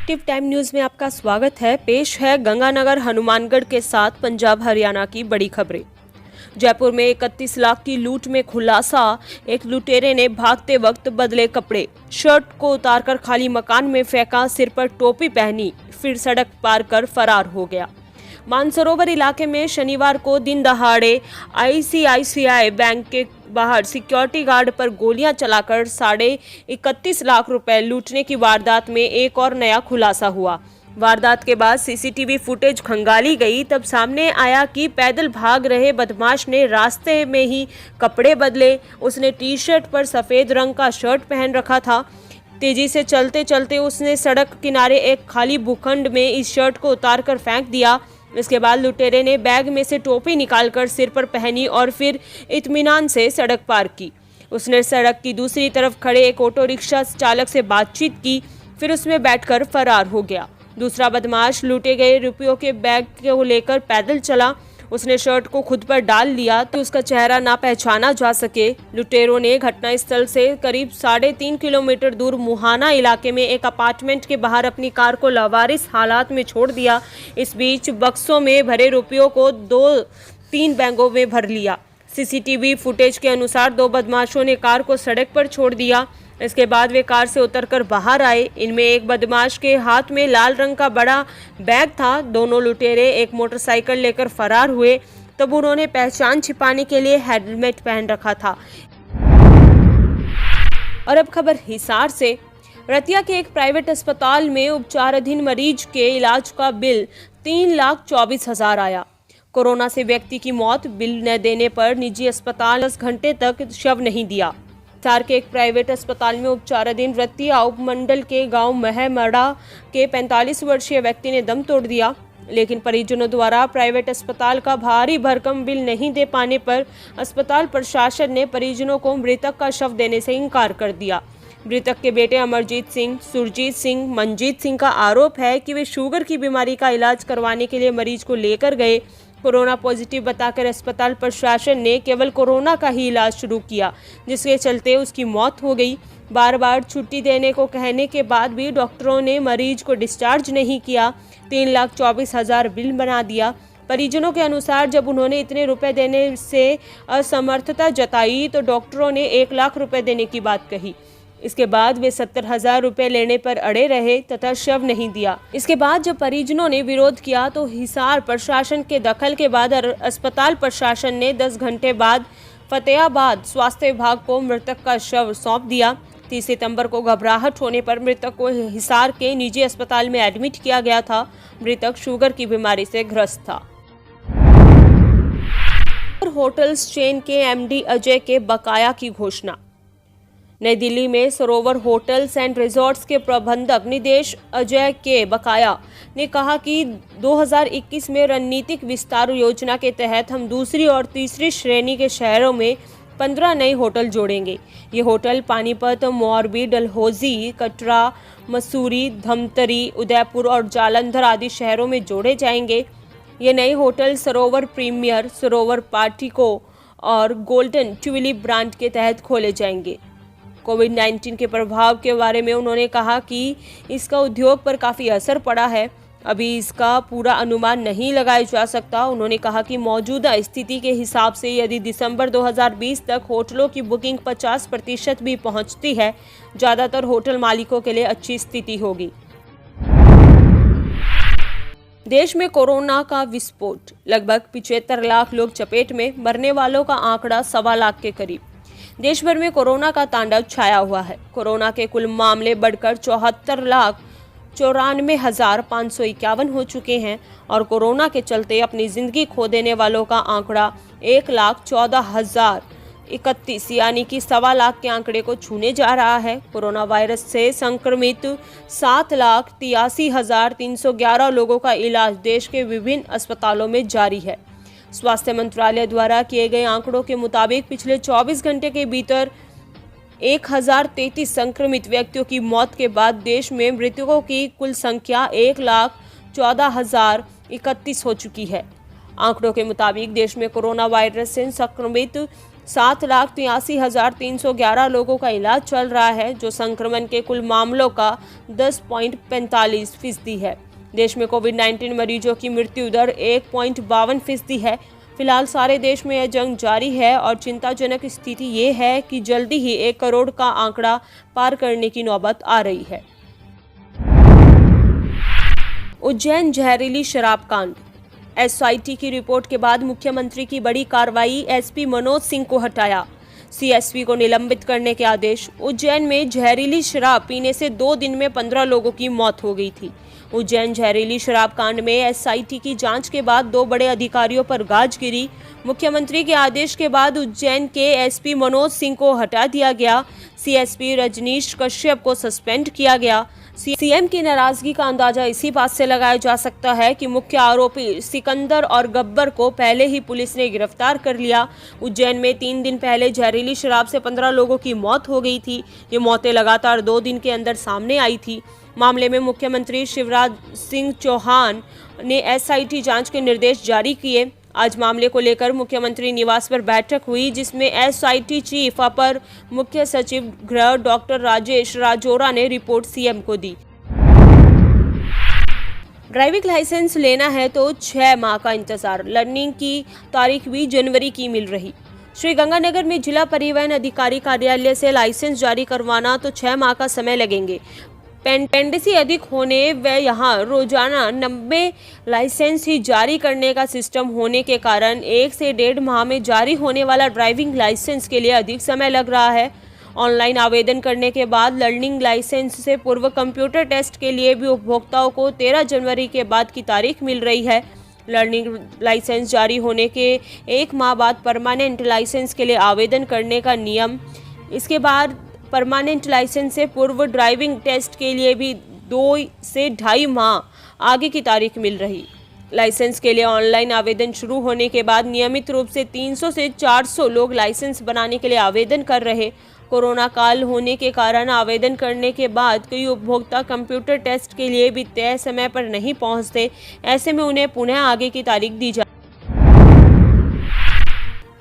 Active time news में आपका स्वागत है। पेश है गंगानगर हनुमानगढ़ के साथ पंजाब हरियाणा की बड़ी खबरें। जयपुर में 31 लाख की लूट में खुलासा। एक लुटेरे ने भागते वक्त बदले कपड़े, शर्ट को उतारकर खाली मकान में फेंका, सिर पर टोपी पहनी, फिर सड़क पार कर फरार हो गया। मानसरोवर इलाके में शनिवार को दिन दहाड़े आईसीआईसीआई बैंक के बाहर सिक्योरिटी गार्ड पर गोलियां चलाकर 31.5 लाख रुपए लूटने की वारदात में एक और नया खुलासा हुआ। वारदात के बाद सीसीटीवी फुटेज खंगाली गई, तब सामने आया कि पैदल भाग रहे बदमाश ने रास्ते में ही कपड़े बदले। उसने टी शर्ट पर सफेद रंग का शर्ट पहन रखा था। तेजी से चलते चलते उसने सड़क किनारे एक खाली भूखंड में इस शर्ट को उतारकर फेंक दिया। इसके बाद लुटेरे ने बैग में से टोपी निकालकर सिर पर पहनी और फिर इत्मीनान से सड़क पार की। उसने सड़क की दूसरी तरफ खड़े एक ऑटो रिक्शा चालक से बातचीत की, फिर उसमें बैठकर फरार हो गया। दूसरा बदमाश लूटे गए रुपयों के बैग को लेकर पैदल चला। उसने शर्ट को खुद पर डाल लिया तो उसका चेहरा ना पहचाना जा सके। लुटेरों ने घटनास्थल से करीब 3.5 किलोमीटर दूर मुहाना इलाके में एक अपार्टमेंट के बाहर अपनी कार को लावारिस हालात में छोड़ दिया। इस बीच बक्सों में भरे रुपयों को 2-3 बैगों में भर लिया। सीसीटीवी फुटेज के अनुसार 2 बदमाशों ने कार को सड़क पर छोड़ दिया। इसके बाद वे कार से उतरकर बाहर आए। इनमें एक बदमाश के हाथ में लाल रंग का बड़ा बैग था। दोनों लुटेरे एक मोटरसाइकिल लेकर फरार हुए। तब उन्होंने पहचान छिपाने के लिए हेलमेट पहन रखा था। और अब खबर हिसार से। रतिया के एक प्राइवेट अस्पताल में उपचाराधीन मरीज के इलाज का बिल 3,24,000 आया। कोरोना से व्यक्ति की मौत, बिल न देने पर निजी अस्पताल 10 घंटे तक शव नहीं दिया। हिसार के एक प्राइवेट अस्पताल में उपचाराधीन रतिया उपमंडल के गांव महमड़ा के 45 वर्षीय व्यक्ति ने दम तोड़ दिया, लेकिन परिजनों द्वारा प्राइवेट अस्पताल का भारी भरकम बिल नहीं दे पाने पर अस्पताल प्रशासन ने परिजनों को मृतक का शव देने से इनकार कर दिया। मृतक के बेटे अमरजीत सिंह, सुरजीत सिंह, मनजीत सिंह का आरोप है कि वे शुगर की बीमारी का इलाज करवाने के लिए मरीज को लेकर गए। कोरोना पॉजिटिव बताकर अस्पताल प्रशासन ने केवल कोरोना का ही इलाज शुरू किया, जिसके चलते उसकी मौत हो गई। बार बार छुट्टी देने को कहने के बाद भी डॉक्टरों ने मरीज को डिस्चार्ज नहीं किया। 3,24,000 बिल बना दिया। परिजनों के अनुसार जब उन्होंने इतने रुपए देने से असमर्थता जताई तो डॉक्टरों ने 1 लाख रुपए देने की बात कही। इसके बाद वे 70,000 रुपए लेने पर अड़े रहे तथा शव नहीं दिया। इसके बाद जब परिजनों ने विरोध किया तो हिसार प्रशासन के दखल के बाद अस्पताल प्रशासन ने 10 घंटे बाद फतेहाबाद स्वास्थ्य विभाग को मृतक का शव सौंप दिया। 30 सितंबर को घबराहट होने पर मृतक को हिसार के निजी अस्पताल में एडमिट किया गया था। मृतक शुगर की बीमारी से ग्रस्त था। होटल्स चेन के एमडी अजय के बकाया की घोषणा। नई दिल्ली में सरोवर होटल्स एंड रिजॉर्ट्स के प्रबंधक निदेश अजय के बकाया ने कहा कि 2021 में रणनीतिक विस्तार योजना के तहत हम दूसरी और तीसरी श्रेणी के शहरों में 15 नए होटल जोड़ेंगे। ये होटल पानीपत, मोरबी, डलहौजी, कटरा, मसूरी, धमतरी, उदयपुर और जालंधर आदि शहरों में जोड़े जाएंगे। ये नए होटल सरोवर प्रीमियर, सरोवर पार्टिको और गोल्डन ट्यूलिप ब्रांड के तहत खोले जाएंगे। कोविड-19 के प्रभाव के बारे में उन्होंने कहा कि इसका उद्योग पर काफ़ी असर पड़ा है। अभी इसका पूरा अनुमान नहीं लगाया जा सकता। उन्होंने कहा कि मौजूदा स्थिति के हिसाब से यदि दिसंबर 2020 तक होटलों की बुकिंग 50% भी पहुंचती है, ज़्यादातर होटल मालिकों के लिए अच्छी स्थिति होगी। देश में कोरोना का विस्फोट, लगभग 75 लाख लोग चपेट में, मरने वालों का आंकड़ा 1.25 लाख के करीब। देश भर में कोरोना का तांडव छाया हुआ है। कोरोना के कुल मामले बढ़कर 74,94,551 हो चुके हैं और कोरोना के चलते अपनी जिंदगी खो देने वालों का आंकड़ा 1,14,031 यानी कि 1.25 लाख के आंकड़े को छूने जा रहा है। कोरोना वायरस से संक्रमित 7,83,311 लोगों का इलाज देश के विभिन्न अस्पतालों में जारी है। स्वास्थ्य मंत्रालय द्वारा किए गए आंकड़ों के मुताबिक पिछले 24 घंटे के भीतर 1,033 संक्रमित व्यक्तियों की मौत के बाद देश में मृतकों की कुल संख्या 1,14,031 हो चुकी है। आंकड़ों के मुताबिक देश में कोरोना वायरस से संक्रमित 7,83,311 लोगों का इलाज चल रहा है, जो संक्रमण के कुल मामलों का 10.45% है। देश में कोविड-19 मरीजों की मृत्यु दर 1.52% है। फिलहाल सारे देश में यह जंग जारी है और चिंताजनक स्थिति ये है कि जल्दी ही 1 करोड़ का आंकड़ा पार करने की नौबत आ रही है। उज्जैन जहरीली शराब कांड। एसआईटी की रिपोर्ट के बाद मुख्यमंत्री की बड़ी कार्रवाई, एसपी मनोज सिंह को हटाया, सीएसपी को निलंबित करने के आदेश। उज्जैन में जहरीली शराब पीने से 2 दिन में 15 लोगों की मौत हो गई थी। उज्जैन जहरीली शराब कांड में एसआईटी की जांच के बाद 2 बड़े अधिकारियों पर गाज गिरी। मुख्यमंत्री के आदेश के बाद उज्जैन के एसपी मनोज सिंह को हटा दिया गया, सीएसपी रजनीश कश्यप को सस्पेंड किया गया। सीएम की नाराजगी का अंदाजा इसी बात से लगाया जा सकता है कि मुख्य आरोपी सिकंदर और गब्बर को पहले ही पुलिस ने गिरफ्तार कर लिया। उज्जैन में 3 दिन पहले जहरीली शराब से 15 लोगों की मौत हो गई थी। ये मौतें लगातार 2 दिन के अंदर सामने आई थी। मामले में मुख्यमंत्री शिवराज सिंह चौहान ने एसआईटी जांच के निर्देश जारी किए। आज मामले को लेकर मुख्यमंत्री निवास पर बैठक हुई, जिसमें एसआईटी चीफ अपर मुख्य सचिव गृह डॉक्टर राजेश राजौरा ने रिपोर्ट सीएम को दी। ड्राइविंग लाइसेंस लेना है तो 6 माह का इंतजार, लर्निंग की तारीख भी जनवरी की मिल रही। श्रीगंगानगर में जिला परिवहन अधिकारी कार्यालय से लाइसेंस जारी करवाना तो 6 माह का समय लगेंगे। पेंडेंसी अधिक होने व यहाँ रोजाना 90 लाइसेंस ही जारी करने का सिस्टम होने के कारण 1 से 1.5 माह में जारी होने वाला ड्राइविंग लाइसेंस के लिए अधिक समय लग रहा है। ऑनलाइन आवेदन करने के बाद लर्निंग लाइसेंस से पूर्व कंप्यूटर टेस्ट के लिए भी उपभोक्ताओं को 13 जनवरी के बाद की तारीख मिल रही है। लर्निंग लाइसेंस जारी होने के 1 माह बाद परमानेंट लाइसेंस के लिए आवेदन करने का नियम। इसके बाद परमानेंट लाइसेंस से पूर्व ड्राइविंग टेस्ट के लिए भी 2 से 2.5 माह आगे की तारीख मिल रही। लाइसेंस के लिए ऑनलाइन आवेदन शुरू होने के बाद नियमित रूप से 300 से 400 लोग लाइसेंस बनाने के लिए आवेदन कर रहे। कोरोना काल होने के कारण आवेदन करने के बाद कई उपभोक्ता कंप्यूटर टेस्ट के लिए भी तय समय पर नहीं पहुंचते। ऐसे में उन्हें पुनः आगे की तारीख दी जाए।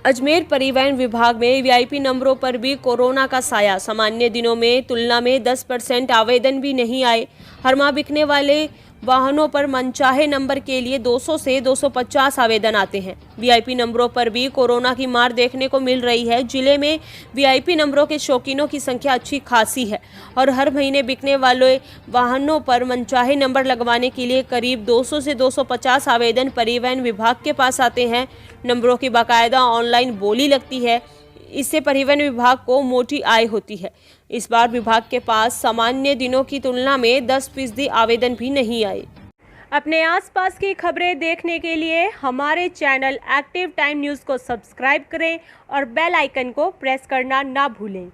अजमेर परिवहन विभाग में वीआईपी नंबरों पर भी कोरोना का साया। सामान्य दिनों में तुलना में 10% आवेदन भी नहीं आए। हर माह बिकने वाले वाहनों पर मनचाहे नंबर के लिए 200 से 250 आवेदन आते हैं। वीआईपी नंबरों पर भी कोरोना की मार देखने को मिल रही है। जिले में वीआईपी नंबरों के शौकीनों की संख्या अच्छी खासी है और हर महीने बिकने वाले वाहनों पर मनचाहे नंबर लगवाने के लिए करीब 200 से 250 आवेदन परिवहन विभाग के पास आते हैं। नंबरों की बाकायदा ऑनलाइन बोली लगती है। इससे परिवहन विभाग को मोटी आय होती है। इस बार विभाग के पास सामान्य दिनों की तुलना में 10% आवेदन भी नहीं आए। अपने आसपास की खबरें देखने के लिए हमारे चैनल एक्टिव टाइम न्यूज़ को सब्सक्राइब करें और बेल आइकन को प्रेस करना ना भूलें।